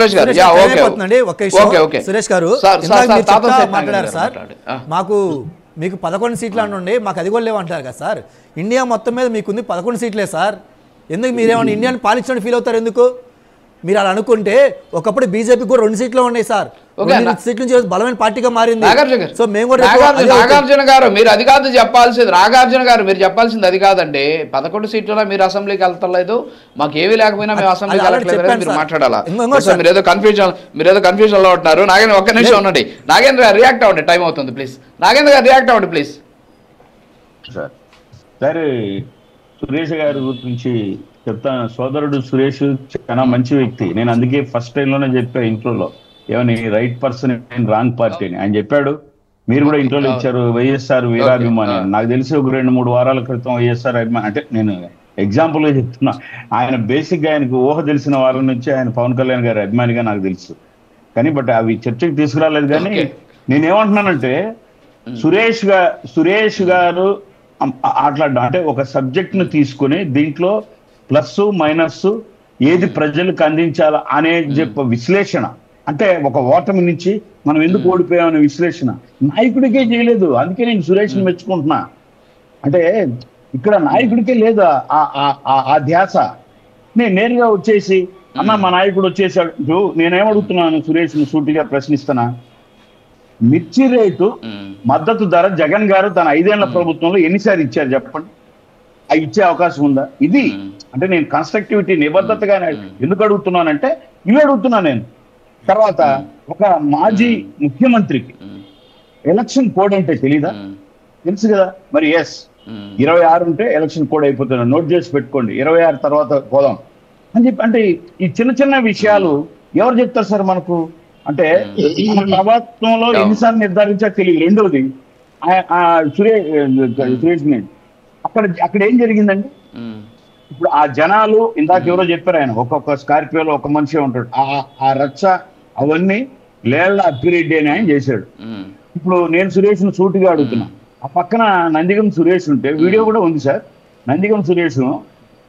సురేష్ గారు మాట్లాడారు సార్, మాకు మీకు 11 సీట్లు అండి, మాకు అది కూడా లేవంటారు కదా సార్. ఇండియా మొత్తం మీద మీకుంది 11 సీట్లే సార్. ఎందుకు మీరేమన్నా ఇండియాని పాలించడానికి ఫీల్ అవుతారు? ఎందుకు మీరు అలా అనుకుంటే ఒకప్పుడు బీజేపీ కూడా 2 సీట్లు ఉన్నాయి సార్, 2 సీట్ల నుంచి బలమైన పార్టీగా మారింది. సో మేము కూడా నాగార్జున గారు మీరు అది కాదు చెప్పాల్సింది, నాగార్జున గారు మీరు చెప్పాల్సింది అది కాదండి. 11 సీట్లలో మీరు అసెంబ్లీకి వెళ్తలేదు, మాకు ఏవి లేకపోయినా మేము అసెంబ్లీకి వెళ్ళట్లేదు మీరు మాట్లాడాలా? మీరు ఏదో కన్ఫ్యూజన్ లో ఉంటున్నారు. నాగేంద్ర ఒక్క నిమిషం ఉండండి, నాగేంద్ర గారు రియాక్ట్ అవ్వండి, టైం అవుతుంది ప్లీజ్. నాగేంద్ర గారు రియాక్ట్ అవ్వండి ప్లీజ్. సరే, సురేష్ గారి గురించి చెప్తాను. సోదరుడు సురేష్ చాలా మంచి వ్యక్తి. నేను అందుకే ఫస్ట్ టైంలోనే చెప్పా ఇంట్రోలో, ఏమని right person in wrong party అని ఆయన చెప్పాడు. మీరు కూడా ఇంట్రోలో ఇచ్చారు వైఎస్ఆర్ వీరాభిమాని. నాకు తెలిసి ఒక 2-3 వారాల క్రితం వైఎస్ఆర్ అభిమాని అంటే నేను ఎగ్జాంపుల్గా చెప్తున్నా. ఆయన బేసిక్గా ఆయనకు ఊహ తెలిసిన వారం నుంచి ఆయన పవన్ కళ్యాణ్ గారి అభిమానిగా నాకు తెలుసు. కానీ బట్ అవి చర్చకి తీసుకురాలేదు. కానీ నేనేమంటున్నానంటే సురేష్ గారు ఆటలాడడం అంటే ఒక సబ్జెక్ట్ ను తీసుకుని దీంట్లో ప్లస్ మైనస్ ఏది ప్రజలకు అందించాలా అనే విశ్లేషణ, అంటే ఒక ఓటమి నుంచి మనం ఎందుకు ఓడిపోయామనే విశ్లేషణ నాయకుడికే చేయలేదు. అందుకే నేను సురేష్ని మెచ్చుకుంటున్నా. అంటే ఇక్కడ నాయకుడికే లేదు ఆ ధ్యాస. నేను నేరుగా వచ్చేసి అన్న మా నాయకుడు వచ్చేసాడు. నేనేమడుగుతున్నాను సురేష్ని సూటిగా ప్రశ్నిస్తున్నా, మిర్చి రేటు మద్దతు ధర జగన్ గారు తన 5 ఏళ్ల ప్రభుత్వంలో ఎన్నిసార్లు ఇచ్చారు చెప్పండి? అవి ఇచ్చే అవకాశం ఉందా? ఇది అంటే నేను కన్స్ట్రక్టివిటీ నిబద్ధతగా ఎందుకు అడుగుతున్నానంటే ఇవి అడుగుతున్నా నేను. తర్వాత ఒక మాజీ ముఖ్యమంత్రికి ఎలక్షన్ కోడ్ అంటే తెలీదా? తెలుసు కదా. మరి 26 ఉంటే ఎలక్షన్ కోడ్ అయిపోతుంది, నోట్ చేసి పెట్టుకోండి, 26 తర్వాత పోదాం అని చెప్పి. అంటే ఈ చిన్న చిన్న విషయాలు ఎవరు చెప్తారు సార్ మనకు? అంటే మన ప్రభుత్వంలో ఎన్నిసార్లు నిర్ధారించా తెలియదు. రెండోది సురేష్ అక్కడ ఏం జరిగిందండి? ఇప్పుడు ఆ జనాలు ఇందాక ఎవరో చెప్పారు, ఆయన ఒక్కొక్క స్కార్పియోలో ఒక మనిషి ఉంటాడు. ఆ రచ్చ అవన్నీ లేళ్ల అప్పిరెడ్డి అని ఆయన చేశాడు. ఇప్పుడు నేను సురేష్ను సూటిగా అడుగుతున్నా, ఆ పక్కన నందిగం సురేష్ ఉంటే వీడియో కూడా ఉంది సార్. నందిగం సురేష్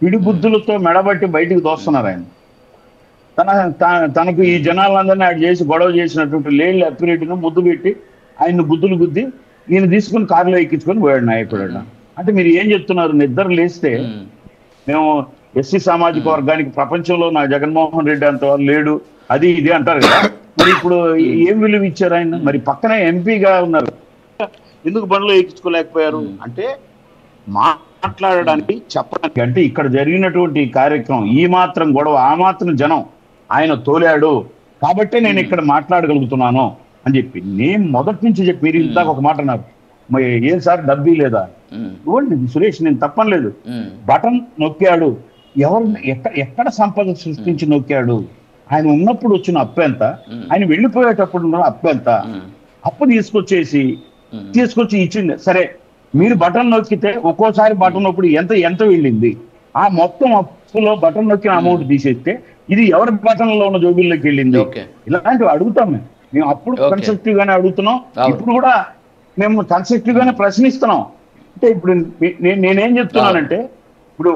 పిడి బుద్ధులతో మెడబట్టి బయటికి తోస్తున్నారు ఆయన. తనకు ఈ జనాలందరినీ ఆయన చేసి గొడవ చేసినటువంటి లేళ్ల అప్పిరెడ్డిని ముద్దు పెట్టి ఆయన్ని బుద్ధులు గుద్ది ఈయన తీసుకుని కారులో ఎక్కించుకొని పోయాడు నాయకుడు. అంటే మీరు ఏం చెప్తున్నారు? నిద్ర లేస్తే మేము ఎస్సీ సామాజిక వర్గానికి ప్రపంచంలో నా జగన్మోహన్ రెడ్డి అంత లేడు అది ఇది అంటారు కదా. మరి ఇప్పుడు ఏం విలువ ఇచ్చారు ఆయన? మరి పక్కనే ఎంపీగా ఉన్నారు, ఎందుకు బండ్లో ఎక్కించుకోలేకపోయారు? అంటే మాట్లాడడానికి చెప్పడానికి, అంటే ఇక్కడ జరిగినటువంటి కార్యక్రమం ఈ మాత్రం గొడవ ఆ మాత్రం జనం ఆయన తోలాడు కాబట్టే నేను ఇక్కడ మాట్లాడగలుగుతున్నాను అని చెప్పి నేను మొదటి నుంచి చెప్పి. మీరు ఇందాక ఒక మాట అన్నారు, మరి ఏం సార్ డబ్బీ లేదా? ఇవ్వండి సురేష్, నేను తప్పలేదు. బటన్ నొక్కాడు, ఎవరు ఎక్కడ సంపద సృష్టించి నొక్కాడు? ఆయన ఉన్నప్పుడు వచ్చిన అప్పు ఎంత, ఆయన వెళ్ళిపోయేటప్పుడు ఉన్న అప్పు ఎంత? అప్పు తీసుకొచ్చి ఇచ్చింది. సరే, మీరు బటన్ నొక్కితే ఒక్కోసారి బటన్ నొప్పుడు ఎంత వెళ్ళింది? ఆ మొత్తం అప్పులో బటన్ నొక్కిన అమౌంట్ తీసేస్తే ఇది ఎవరి బటన్లో ఉన్న జోబుల్లోకి వెళ్ళింది? ఇలాంటివి అడుగుతాం మేము. అప్పుడు కన్స్ట్రక్టివ్ గానే అడుగుతున్నాం, ఇప్పుడు కూడా మేము కన్స్ట్రక్టివ్ గానే ప్రశ్నిస్తున్నాం. అంటే ఇప్పుడు నేనేం చెప్తున్నానంటే, ఇప్పుడు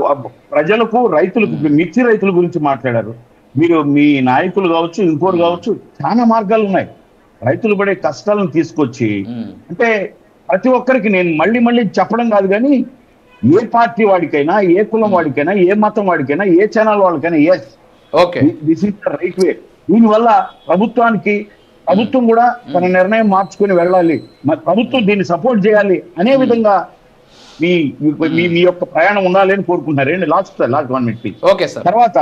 ప్రజలకు రైతులకు, మిర్చి రైతుల గురించి మాట్లాడారు మీరు, మీ నాయకులు కావచ్చు ఇంకోరు కావచ్చు, చాలా మార్గాలు ఉన్నాయి. రైతులు పడే కష్టాలను తీసుకొచ్చి అంటే ప్రతి ఒక్కరికి నేను మళ్ళీ చెప్పడం కాదు, కానీ ఏ పార్టీ వాడికైనా, ఏ కులం వాడికైనా, ఏ మతం వాడికైనా, ఏ ఛానల్ వాళ్ళకైనా this is the right way. దీనివల్ల ప్రభుత్వం కూడా తన నిర్ణయం మార్చుకొని వెళ్ళాలి, ప్రభుత్వం దీన్ని సపోర్ట్ చేయాలి అనే విధంగా మీ యొక్క ప్రయాణం ఉండాలి అని కోరుకుంటున్నారు. Last 1 minute. తర్వాత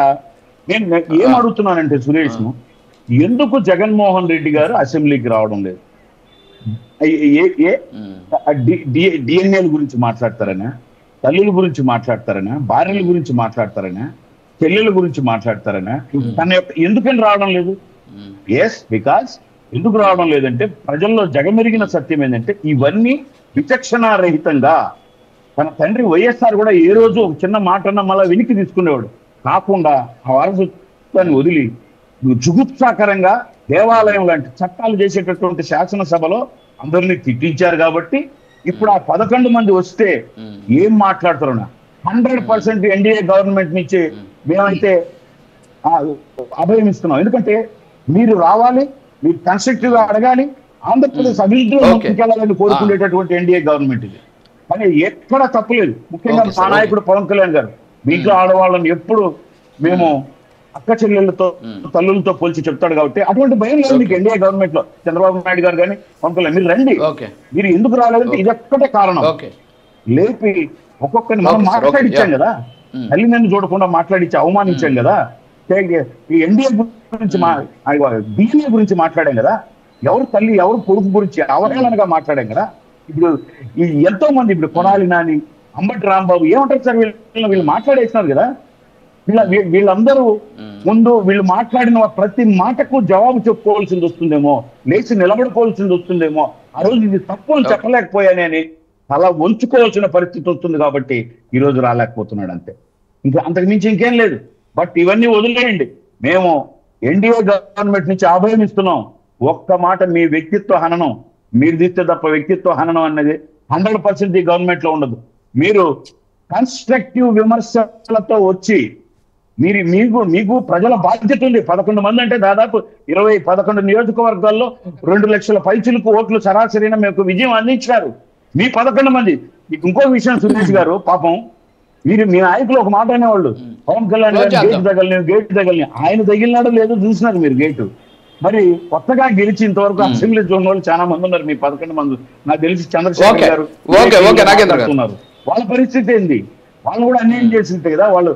నేను ఏం అడుగుతున్నానంటే సురేష్, ఎందుకు జగన్మోహన్ రెడ్డి గారు అసెంబ్లీకి రావడం లేదు? డిఎన్ఏల గురించి మాట్లాడతారనా, తల్లుల గురించి మాట్లాడతారనా, భార్యల గురించి మాట్లాడతారనా, చెల్లెల గురించి మాట్లాడతారనా? తన ఎందుకని రావడం లేదు? బికాస్ ఎందుకు రావడం లేదంటే ప్రజల్లో జగమెరిగిన సత్యం ఏంటంటే ఇవన్నీ విచక్షణారహితంగా తన తండ్రి వైఎస్ఆర్ కూడా ఏ రోజు ఒక చిన్న మాట అన్న మళ్ళీ వెనక్కి తీసుకునేవాడు కాకుండా ఆ వారసత్వాన్ని వదిలి జుగుప్సాకరంగా దేవాలయం లాంటి చట్టాలు చేసేటటువంటి శాసనసభలో అందరినీ తిట్టించారు. కాబట్టి ఇప్పుడు ఆ 11 మంది వస్తే ఏం మాట్లాడతారు? 100% ఎన్డీఏ గవర్నమెంట్ నుంచి మేమైతే అభయం ఇస్తున్నాం. ఎందుకంటే మీరు రావాలి, మీరు కన్స్ట్రక్టివ్ గా అడగాలి, ఆంధ్రప్రదేశ్ అభివృద్ధిలో ముందుకెళ్లాలని కోరుకునేటటువంటి ఎన్డీఏ గవర్నమెంట్ ఇది. కానీ ఎక్కడ తప్పులేదు. ముఖ్యంగా మా నాయకుడు పవన్ కళ్యాణ్ గారు మీ ఇంట్లో ఆడవాళ్ళని ఎప్పుడు మేము అక్క చెల్లెళ్ళతో తల్లులతో పోల్చి చెప్తాడు కాబట్టి అటువంటి భయం లేదు మీకు ఎన్డీఏ గవర్నమెంట్ లో. చంద్రబాబు నాయుడు గారు కానీ పవన్ కళ్యాణ్ మీరు రండి, మీరు ఎందుకు రాలేదంటే ఇది ఒక్కటే కారణం. లేపి ఒక్కొక్కరిని మనం మాట్లాడిచ్చాం కదా, తల్లి నన్ను చూడకుండా మాట్లాడిచ్చి అవమానించాం కదా, ఈ ఎన్డీఏ గురించి బీసీఏ గురించి మాట్లాడాం కదా, ఎవరు తల్లి ఎవరు కొడుకు గురించి అవహేళనగా మాట్లాడాం కదా. ఇప్పుడు ఈ ఎంతో మంది ఇప్పుడు కొనాలి నాని, అంబటి రాంబాబు ఏమంటారు సార్, వీళ్ళు మాట్లాడేస్తున్నారు కదా. వీళ్ళందరూ ముందు వీళ్ళు మాట్లాడిన ప్రతి మాటకు జవాబు చెప్పుకోవాల్సింది వస్తుందేమో, లేచి నిలబడుకోవాల్సింది వస్తుందేమో, ఆ రోజు ఇది తప్పు అని చెప్పలేకపోయానే అని అలా వంచుకోవాల్సిన పరిస్థితి వస్తుంది కాబట్టి ఈ రోజు రాలేకపోతున్నాడు అంతే. ఇంకా అంతకు మించి ఇంకేం లేదు. బట్ ఇవన్నీ వదిలేయండి, మేము ఎన్డీఏ గవర్నమెంట్ నుంచి అభయం ఇస్తున్నాం. ఒక్క మాట, మీ వ్యక్తిత్వ హననం మీరు తీస్తే తప్ప వ్యక్తిత్వ హననం అన్నది 100% ఈ గవర్నమెంట్ లో ఉండదు. మీరు కన్స్ట్రక్టివ్ విమర్శలతో వచ్చి మీకు ప్రజల బాధ్యత ఉంది. 11 మంది అంటే దాదాపు 11 నియోజకవర్గాల్లో 2 లక్షల పైచిలకు ఓట్లు సరాసరిన మీకు విజయం అందించారు మీ 11 మంది. ఇంకో విషయం సురేష్ గారు, పాపం మీరు మీ నాయకులు ఒక మాట అనేవాళ్ళు, పవన్ కళ్యాణ్ గారు గేట్ తగలని, ఆయన తగిలినాడో లేదో చూసినారు మీరు గేటు. మరి కొత్తగా గెలిచి ఇంతవరకు అసెంబ్లీ చూసిన వాళ్ళు చాలా మంది ఉన్నారు, మీ 11 మంది. నాకు తెలిసి చంద్రశేఖర్ గారు ఉన్నారు. వాళ్ళ పరిస్థితి ఏంది? వాళ్ళు కూడా అన్యాయం చేసింటే కదా. వాళ్ళు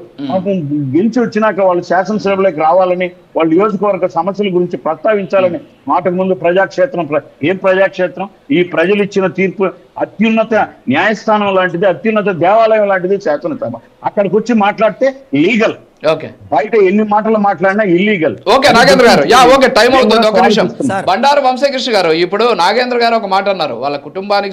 గెలిచి వచ్చినాక వాళ్ళు శాసనసభలోకి రావాలని, వాళ్ళ నియోజకవర్గ సమస్యల గురించి ప్రస్తావించాలని మాటకు ముందు ప్రజాక్షేత్రం, ఏం ప్రజాక్షేత్రం, ఈ ప్రజలు ఇచ్చిన తీర్పు అత్యున్నత న్యాయస్థానం లాంటిది, అత్యున్నత దేవాలయం లాంటిది శాసనసభ. అక్కడికి వచ్చి మాట్లాడితే లీగల్, బయట ఎన్ని మాటలు మాట్లాడినా ఇల్లీగల్. ఓకే నాగేంద్ర గారు, ఓకే టైం అవుతుంది, ఒక నిమిషం. బండారు వంశీకృష్ణ గారు, ఇప్పుడు నాగేంద్ర గారు ఒక మాట అన్నారు, వాళ్ళ కుటుంబానికి